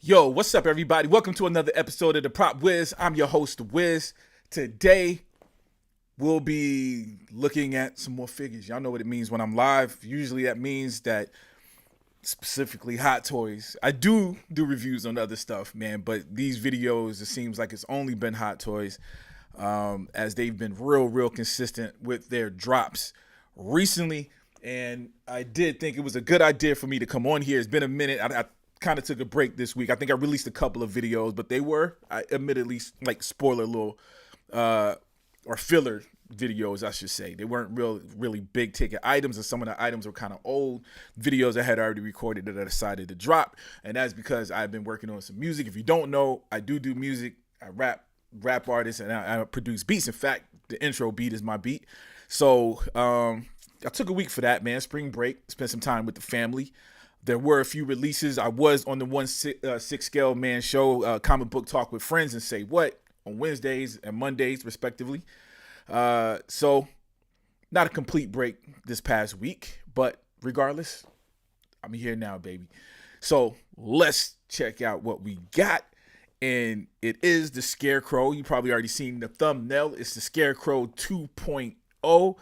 Yo, what's up, everybody? Welcome to another episode of the Prop Wiz. I'm your host, Wiz. Today, we'll be looking at some more figures. Y'all know what it means when I'm live. Usually, that means that specifically Hot Toys. I do reviews on other stuff, man, but these videos, it seems like it's only been Hot Toys, as they've been real consistent with their drops recently. And I did think it was a good idea for me to come on here. It's been a minute. I kind of took a break this week. I think I released a couple of videos, but they were, admittedly, like spoiler little or filler videos, I should say. They weren't really big ticket items, and some of the items were kind of old videos I had already recorded that I decided to drop. And that's because I've been working on some music. If you don't know, I do music. I rap artist, and I produce beats. In fact, the intro beat is my beat. So I took a week for that, man. Spring break, spent some time with the family. There were a few releases. I was on the 1/6 scale man show, comic book talk with friends and say what on Wednesdays and Mondays respectively. So not a complete break this past week, but regardless, I'm here now, baby. So let's check out what we got. And it is the Scarecrow. You probably already seen the thumbnail. It's the Scarecrow 2.0.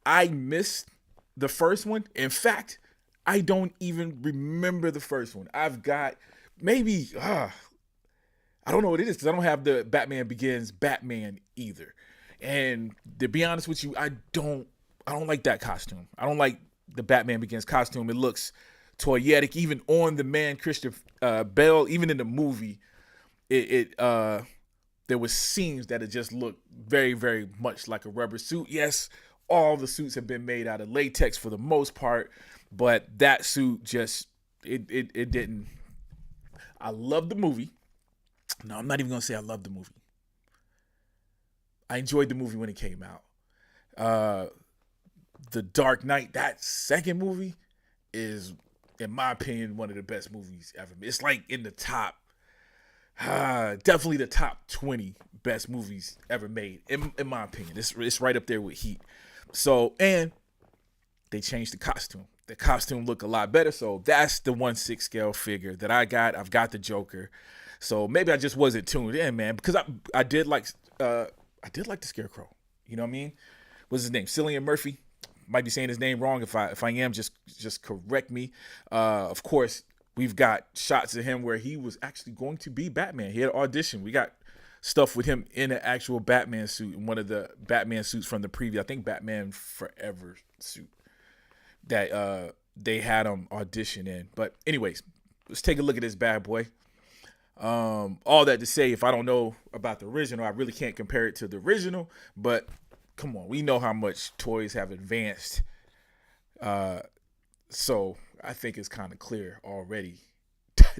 I missed the first one. In fact, I don't even remember the first one. I've got maybe, I don't know what it is because I don't have the Batman Begins Batman either. And to be honest with you, I don't like that costume. I don't like the Batman Begins costume. It looks toyetic, even on the man Christian Bale. Even in the movie, there was scenes that it just looked very much like a rubber suit. Yes, all the suits have been made out of latex for the most part, but that suit just it didn't. I love the movie. No, I'm not even gonna say I love the movie. I enjoyed the movie when it came out. The Dark Knight, that second movie, is, in my opinion, one of the best movies ever. It's like in the top, definitely the top 20 best movies ever made, in my opinion. It's right up there with Heat. So, and they changed the costume. The costume looked a lot better. So that's the 1/6 scale figure that I got. I've got the Joker. So maybe I just wasn't tuned in, man, because I did like the Scarecrow. You know what I mean? What's his name? Cillian Murphy. Might be saying his name wrong. If I am, just correct me. Of course, we've got shots of him where he was actually going to be Batman. He had an audition. We got stuff with him in an actual Batman suit, in one of the Batman suits from the preview. I think Batman Forever suit that they had him audition in. But anyways, let's take a look at this bad boy. All that to say, if I don't know about the original, I really can't compare it to the original. But come on, we know how much toys have advanced. So I think it's kind of clear already.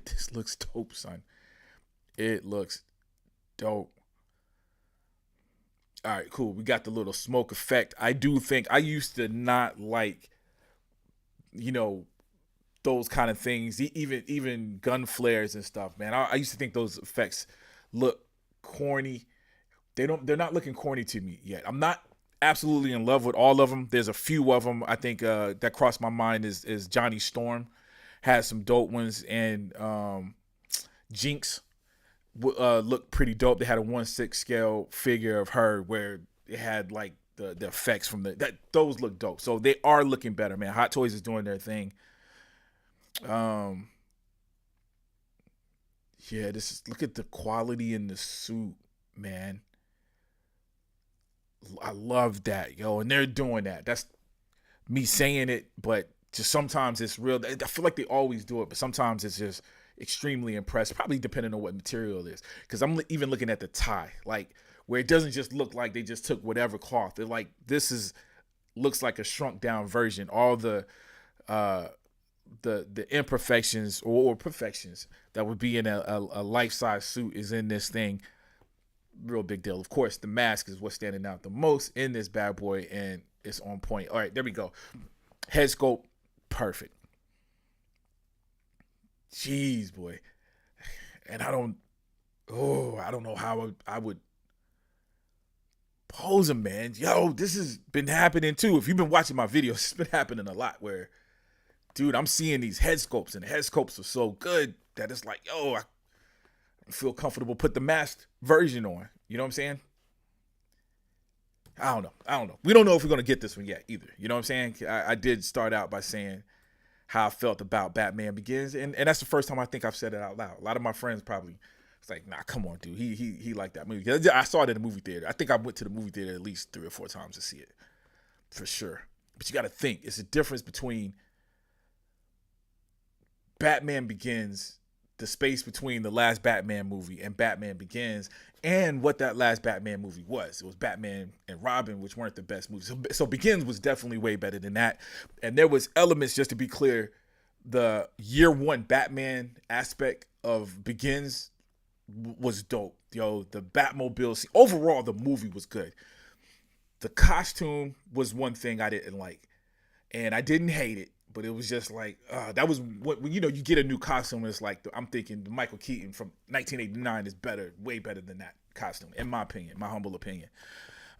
This looks dope, son. It looks dope. All right, cool. We got the little smoke effect. I do think I used to not like, those kind of things, even gun flares and stuff, man. I used to think those effects look corny. They're not looking corny to me yet. I'm not absolutely in love with all of them. There's a few of them I think that crossed my mind is Johnny Storm has some dope ones, and Jinx looked pretty dope. They had a 1/6 scale figure of her where it had like the effects from those look dope. So they are looking better, man. Hot Toys is doing their thing. Yeah, look at the quality in the suit, man. I love that, yo, and they're doing that. That's me saying it, but just sometimes it's real. I feel like they always do it, but sometimes it's just extremely impressive. Probably depending on what material it is, because I'm even looking at the tie, like where it doesn't just look like they just took whatever cloth. They're like, looks like a shrunk down version. All the imperfections or perfections that would be in a life-size suit is in this thing. Real big deal. Of course, the mask is what's standing out the most in this bad boy, and it's on point. All right, there we go. Head sculpt, perfect. Jeez, boy. And I don't know how I would pose him, man. Yo, this has been happening too. If you've been watching my videos, it's been happening a lot where, dude, I'm seeing these head sculpts, and the head sculpts are so good that it's like, yo, I feel comfortable, put the masked version on. You know what I'm saying? I don't know. We don't know if we're gonna get this one yet either. You know what I'm saying? I did start out by saying how I felt about Batman Begins, and that's the first time I think I've said it out loud. A lot of my friends probably it's like, nah, come on, dude. He liked that movie. I saw it in the movie theater. I think I went to the movie theater at least 3 or 4 times to see it, for sure. But you got to think, it's a difference between Batman Begins, the space between the last Batman movie and Batman Begins, and what that last Batman movie was. It was Batman and Robin, which weren't the best movies. So Begins was definitely way better than that. And there was elements, just to be clear, the year one Batman aspect of Begins was dope. Yo, the Batmobile scene. Overall, the movie was good. The costume was one thing I didn't like, and I didn't hate it, but it was just like that was what when you get a new costume. And it's like I'm thinking the Michael Keaton from 1989 is better, way better than that costume, in my opinion, my humble opinion.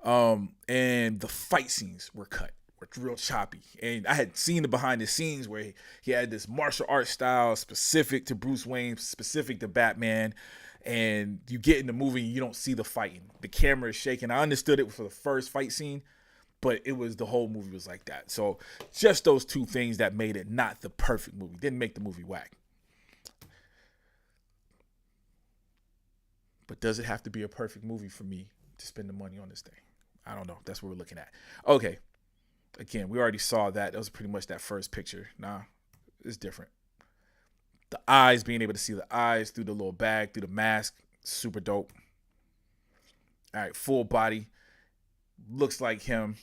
And the fight scenes were cut, were real choppy, and I had seen the behind the scenes where he had this martial arts style specific to Bruce Wayne, specific to Batman. And you get in the movie and you don't see the fighting. The camera is shaking. I understood it for the first fight scene, but it was the whole movie was like that. So just those two things that made it not the perfect movie. Didn't make the movie whack. But does it have to be a perfect movie for me to spend the money on this thing? I don't know. That's what we're looking at. Okay. Again, we already saw that. That was pretty much that first picture. Nah, it's different. The eyes, being able to see the eyes through the little bag, through the mask, super dope. All right, full body. Looks like him.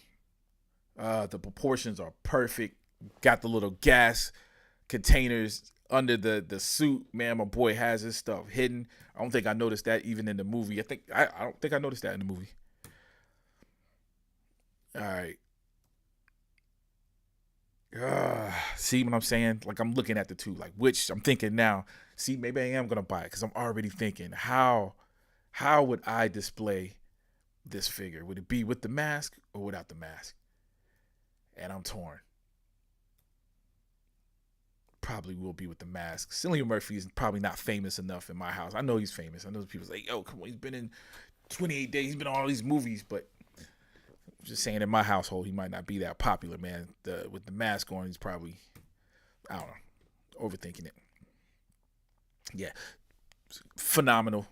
The proportions are perfect. Got the little gas containers under the suit. Man, my boy has his stuff hidden. I don't think I noticed that even in the movie. I don't think I noticed that in the movie. All right. See what I'm saying? Like I'm looking at the two, like which I'm thinking now. See, maybe I am gonna buy it because I'm already thinking how would I display this figure? Would it be with the mask or without the mask? And I'm torn. Probably will be with the mask. Cillian Murphy is probably not famous enough in my house. I know he's famous. I know people say, "Yo, come on, he's been in 28 days. He's been in all these movies," but just saying, in my household, he might not be that popular, man. With the mask on, he's probably, I don't know, overthinking it. Yeah, phenomenal.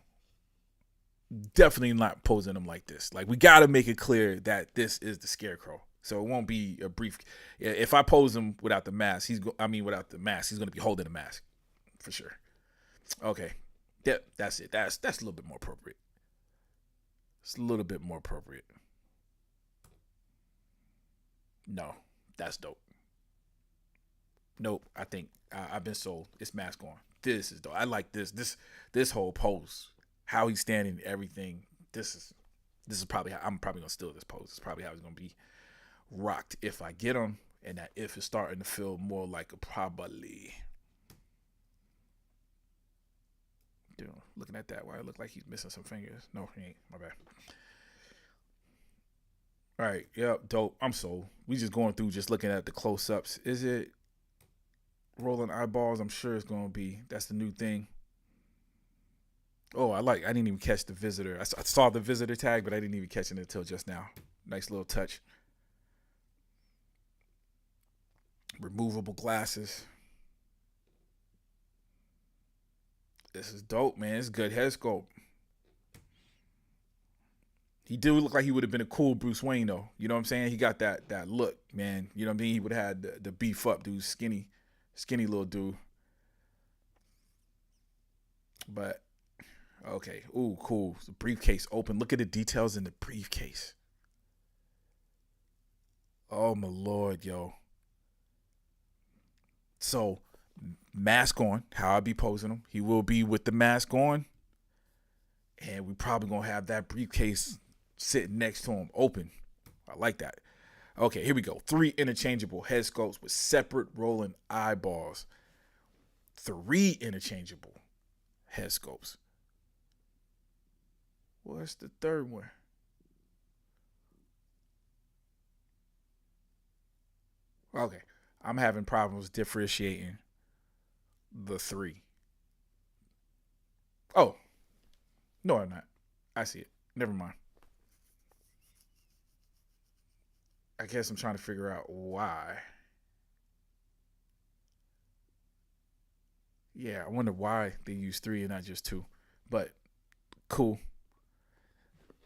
Definitely not posing him like this. Like we got to make it clear that this is the Scarecrow, so it won't be a brief. If I pose him without the mask, without the mask, he's gonna be holding the mask for sure. Okay, that's it. That's a little bit more appropriate. It's a little bit more appropriate. No, that's dope. Nope. I think I've been sold. It's mask on. This is dope. I like this whole pose. How he's standing, everything. This is probably how I'm probably gonna steal this pose. It's probably how it's gonna be rocked if I get him, and that if is starting to feel more like a probably. Dude, looking at that, why it look like he's missing some fingers? No, he ain't. My bad. All right, yep, dope. I'm sold. We just going through, just looking at the close ups. Is it rolling eyeballs? I'm sure it's gonna be. That's the new thing. Oh, I didn't even catch the visitor. I saw the visitor tag, but I didn't even catch it until just now. Nice little touch. Removable glasses. This is dope, man. It's good head sculpt. He did look like he would have been a cool Bruce Wayne though. You know what I'm saying? He got that look, man. You know what I mean? He would have had the beef up dude, skinny little dude. But okay, ooh, cool. The briefcase open. Look at the details in the briefcase. Oh my lord, yo. So mask on. How I be posing him? He will be with the mask on, and we probably gonna have that briefcase sitting next to him open. I like that. Okay, here we go. 3 interchangeable head sculpts with separate rolling eyeballs. 3 interchangeable head sculpts. What's the third one? Okay, I'm having problems differentiating the 3. Oh, no, I'm not. I see it. Never mind. I guess I'm trying to figure out why. Yeah, I wonder why they use three and not just two. But cool.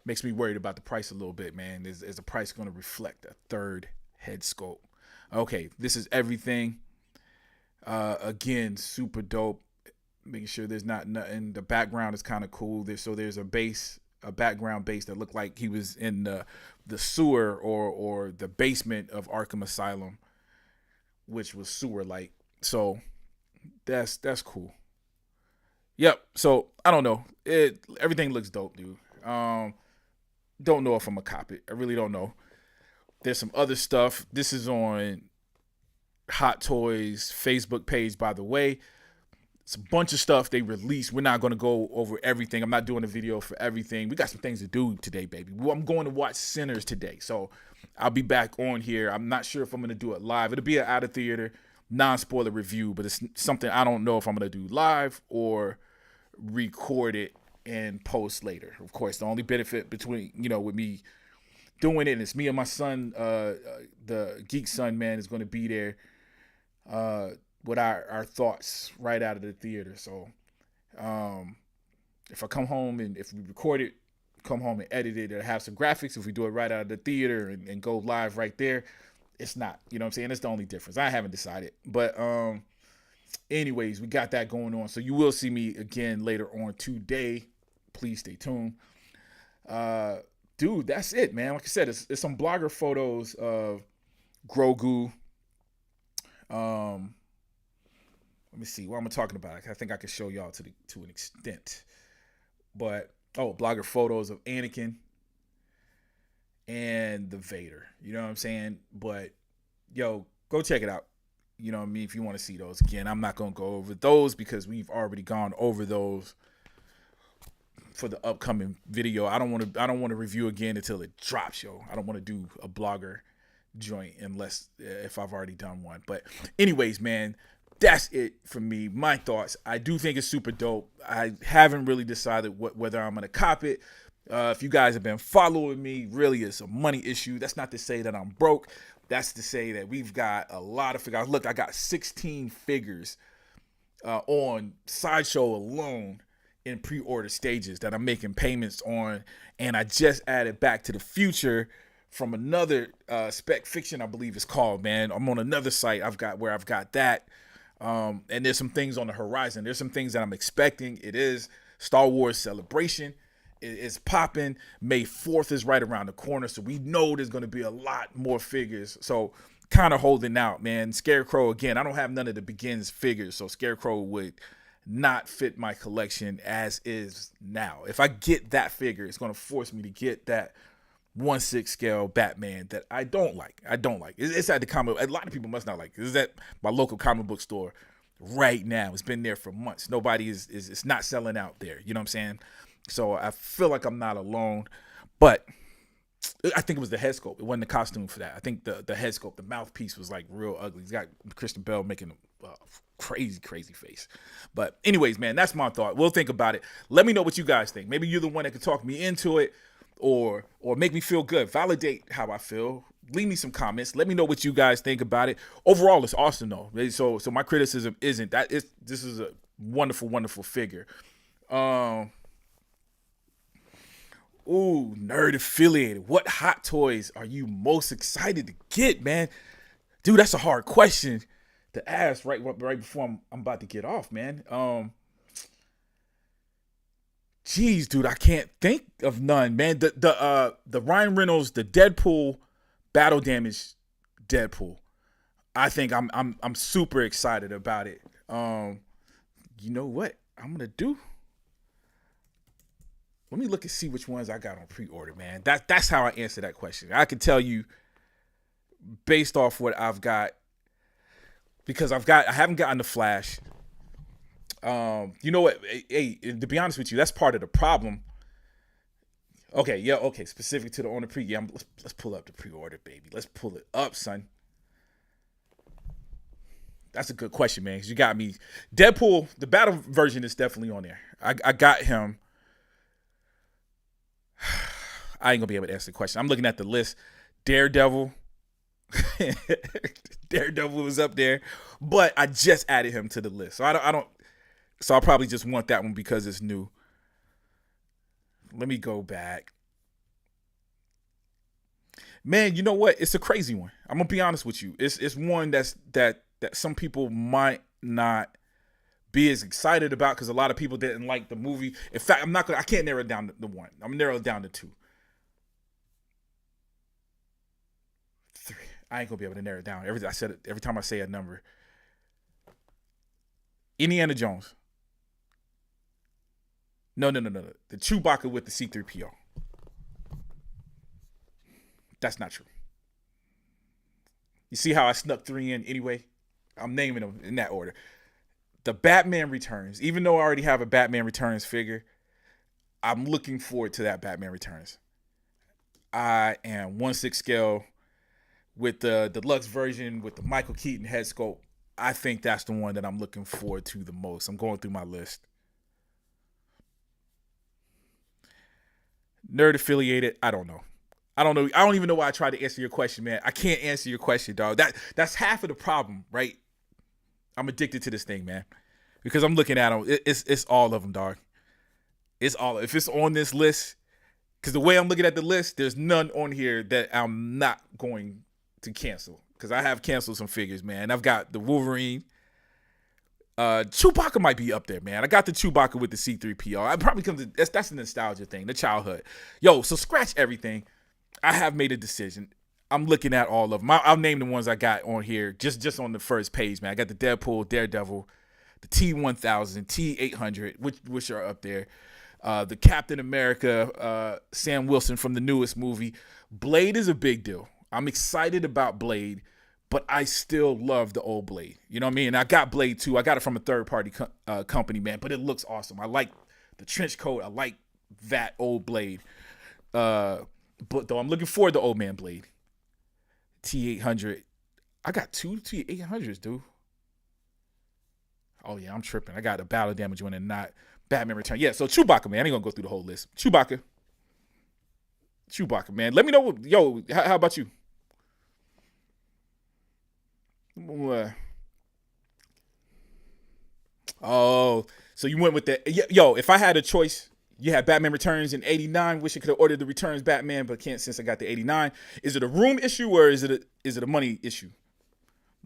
Makes me worried about the price a little bit, man. Is the price going to reflect a third head scope? Okay, this is everything. Again, super dope. Making sure there's not nothing. The background is kind of cool. There's a base, a background base that looked like he was in the sewer or the basement of Arkham Asylum, which was sewer like. So that's cool. Yep. So I don't know. Everything looks dope, dude. Don't know if I'm gonna cop it. I really don't know. There's some other stuff. This is on Hot Toys Facebook page, by the way. It's a bunch of stuff they released. We're not going to go over everything. I'm not doing a video for everything. We got some things to do today, baby. I'm going to watch Sinners today. So I'll be back on here. I'm not sure if I'm going to do it live. It'll be an out of theater, non-spoiler review, but it's something I don't know if I'm going to do live or record it and post later. Of course, the only benefit between, with me doing it, and it's me and my son, the Geek Son, man, is going to be there with our thoughts right out of the theater. So if I come home and if we record it, come home and edit it, it'll have some graphics. If we do it right out of the theater and go live right there, it's not. You know what I'm saying? That's the only difference. I haven't decided. But anyways, we got that going on. So you will see me again later on today. Please stay tuned. Dude, that's it, man. Like I said, it's some blogger photos of Grogu. Let me see what I'm talking about. I think I can show y'all to an extent. But blogger photos of Anakin and the Vader. You know what I'm saying? But yo, go check it out. You know what I mean? If you want to see those again, I'm not gonna go over those because we've already gone over those for the upcoming video. I don't want to review again until it drops, yo. I don't want to do a blogger joint unless if I've already done one. But anyways, man, that's it for me. My thoughts. I do think it's super dope. I haven't really decided whether I'm gonna cop it. If you guys have been following me, really it's a money issue. That's not to say that I'm broke. That's to say that we've got a lot of figures. Look, I got 16 figures on Sideshow alone in pre-order stages that I'm making payments on, and I just added Back to the Future from another Spec Fiction, I believe it's called, man. I'm on another site I've got that. And there's some things on the horizon. There's some things that I'm expecting. It is Star Wars Celebration. It's popping. May 4th is right around the corner, so we know there's going to be a lot more figures. So kind of holding out, man. Scarecrow, again, I don't have none of the Begins figures, so Scarecrow would not fit my collection as is now. If I get that figure, it's going to force me to get that 1/6 scale Batman that I don't like. It's at the comic. A lot of people must not like. It's at my local comic book store right now. It's been there for months. Nobody is it's not selling out there. You know what I'm saying? So I feel like I'm not alone. But I think it was the head sculpt. It wasn't the costume for that. I think the head sculpt, the mouthpiece was like real ugly. He's got Christian Bale making a crazy face. But anyways, man, that's my thought. We'll think about it. Let me know what you guys think. Maybe you're the one that can talk me into it. Or make me feel good. Validate how I feel. Leave me some comments. Let me know what you guys think about it. Overall, it's awesome though. So my criticism isn't that. This is a wonderful figure. Nerd affiliated. What Hot Toys are you most excited to get, man? Dude, that's a hard question to ask right before I'm about to get off, man. Jeez, dude, I can't think of none, man. The Ryan Reynolds, the Deadpool, battle damage Deadpool. I think I'm super excited about it. You know what I'm gonna do? Let me look and see which ones I got on pre-order, man. That's how I answer that question. I can tell you based off what I've got because I haven't gotten the Flash. You know what? Hey, to be honest with you, that's part of the problem. Okay. Specific to the on the pre, let's pull up the pre-order, baby. Let's pull it up, son. That's a good question, man. Cause you got me. Deadpool, the battle version is definitely on there. I got him. I ain't gonna be able to answer the question. I'm looking at the list. Daredevil. Daredevil was up there, but I just added him to the list. So I don't. So I'll probably just want that one because it's new. Let me go back. Man, you know what? It's a crazy one. I'm gonna be honest with you. It's one that some people might not be as excited about because a lot of people didn't like the movie. In fact, I can't narrow it down to one. I'm gonna narrow it down to two. Three. I ain't gonna be able to narrow it down. Every time I say a number. Indiana Jones. No. The Chewbacca with the C3PO. That's not true. You see how I snuck three in anyway? I'm naming them in that order. The Batman Returns. Even though I already have a Batman Returns figure, I'm looking forward to that Batman Returns. I am 1/6 scale with the deluxe version with the Michael Keaton head sculpt. I think that's the one that I'm looking forward to the most. I'm going through my list. Nerd affiliated, I don't know. I don't know. I don't even know why I tried to answer your question, man. I can't answer your question, dog. That's half of the problem, right? I'm addicted to this thing, man, because I'm looking at them. It's all of them, dog. It's all. If it's on this list, because the way I'm looking at the list, there's none on here that I'm not going to cancel. Because I have canceled some figures, man. I've got the Wolverine. Chewbacca might be up there, man. I got the Chewbacca with the C3PO. I probably come to that's a nostalgia thing, the childhood. Yo, so scratch everything. I have made a decision. I'm looking at all of them. I'll name the ones I got on here just on the first page, man. I got the Deadpool, Daredevil, the T-1000, T-800, which are up there. The Captain America, Sam Wilson from the newest movie. Blade is a big deal. I'm excited about Blade, but I still love the old Blade. You know what I mean? I got Blade too. I got it from a third-party company, man, but it looks awesome. I like the trench coat. I like that old Blade. But though I'm looking forward to Old Man Blade. T-800. I got two T-800s, dude. Oh, yeah, I'm tripping. I got a battle damage one and not Batman Return. Yeah, so Chewbacca, man. I ain't going to go through the whole list. Chewbacca, man. Let me know. Yo, how about you? Oh, so you went with that. Yo, if I had a choice, you had Batman Returns in 89. Wish I could have ordered the Returns Batman, but can't since I got the 89. Is it a room issue or is it a money issue?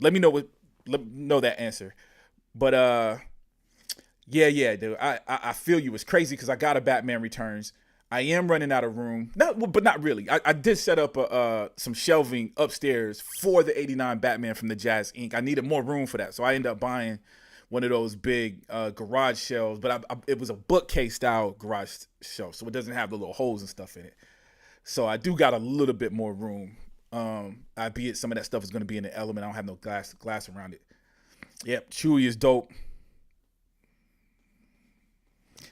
Let me know that answer. But yeah, dude. I feel you. It's crazy because I got a Batman Returns. I am running out of room. But not really. I did set up some shelving upstairs for the 89 Batman from the Jazz Inc. I needed more room for that. So I ended up buying one of those big garage shelves, but it was a bookcase style garage shelf, so it doesn't have the little holes and stuff in it. So I do got a little bit more room. Albeit some of that stuff is going to be in the element. I don't have no glass around it. Yep, Chewy is dope.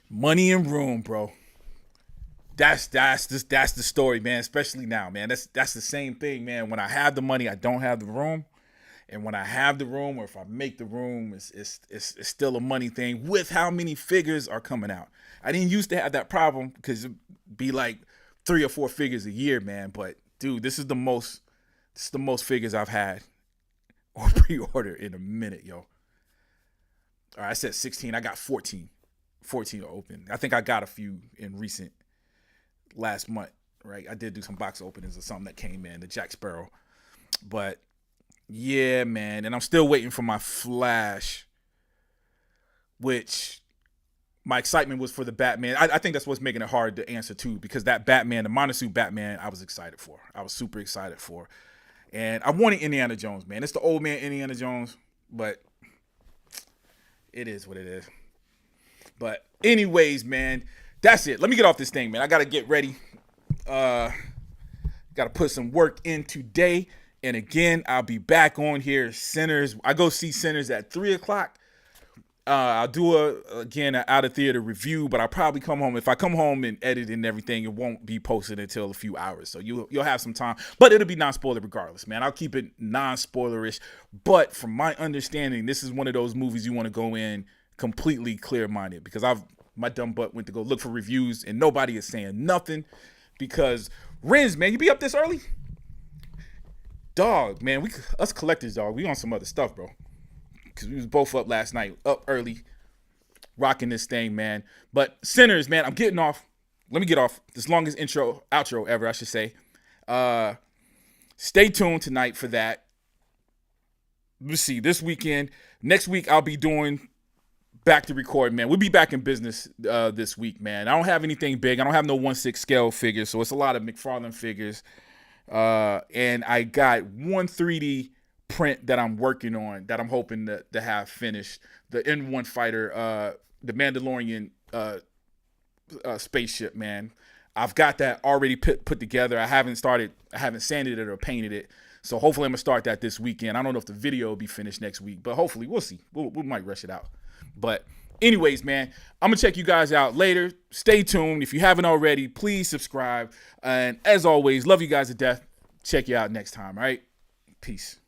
Money and room, bro. That's the story, man. Especially now, man. That's the same thing, man. When I have the money, I don't have the room. And when I have the room, or if I make the room, it's still a money thing with how many figures are coming out. I didn't used to have that problem because it'd be like 3 or 4 figures a year, man. But dude, this is the most figures I've had on pre-order in a minute, yo. All right, I said 16. I got 14. 14 open. I think I got a few in recent last month, right? I did do some box openings or something that came in, the Jack Sparrow. But yeah, man. And I'm still waiting for my Flash, which my excitement was for the Batman. I think that's what's making it hard to answer too, because that Batman, the monosuit Batman, I was excited for. I was super excited for. And I wanted Indiana Jones, man. It's the old man Indiana Jones, but it is what it is. But anyways, man, that's it. Let me get off this thing, man. I got to get ready. Got to put some work in today. And again, I'll be back on here. Sinners. I go see Sinners at 3 o'clock. I'll do an out of theater review, but I'll probably come home. If I come home and edit and everything, it won't be posted until a few hours. So you'll have some time, but it'll be non-spoiler regardless, man. I'll keep it non-spoilerish. But from my understanding, this is one of those movies you want to go in completely clear-minded, because I've My dumb butt went to go look for reviews, and nobody is saying nothing because Renz, man, you be up this early? Dog, man, us collectors, dog, we on some other stuff, bro. Because we was both up last night, up early, rocking this thing, man. But Sinners, man, I'm getting off. Let me get off. This longest outro ever, I should say. Stay tuned tonight for that. Let's see, this weekend. Next week, I'll be doing back to record, man. We'll be back in business this week, man. I don't have anything big. I don't have no 1/6 scale figures, so it's a lot of McFarlane figures. And I got one 3D print that I'm working on that I'm hoping to have finished. The N1 fighter, the Mandalorian spaceship, man. I've got that already put together. I haven't sanded it or painted it. So hopefully I'm going to start that this weekend. I don't know if the video will be finished next week, but hopefully we'll see. We might rush it out. But anyways, man, I'm going to check you guys out later. Stay tuned. If you haven't already, please subscribe. And as always, love you guys to death. Check you out next time, all right? Peace.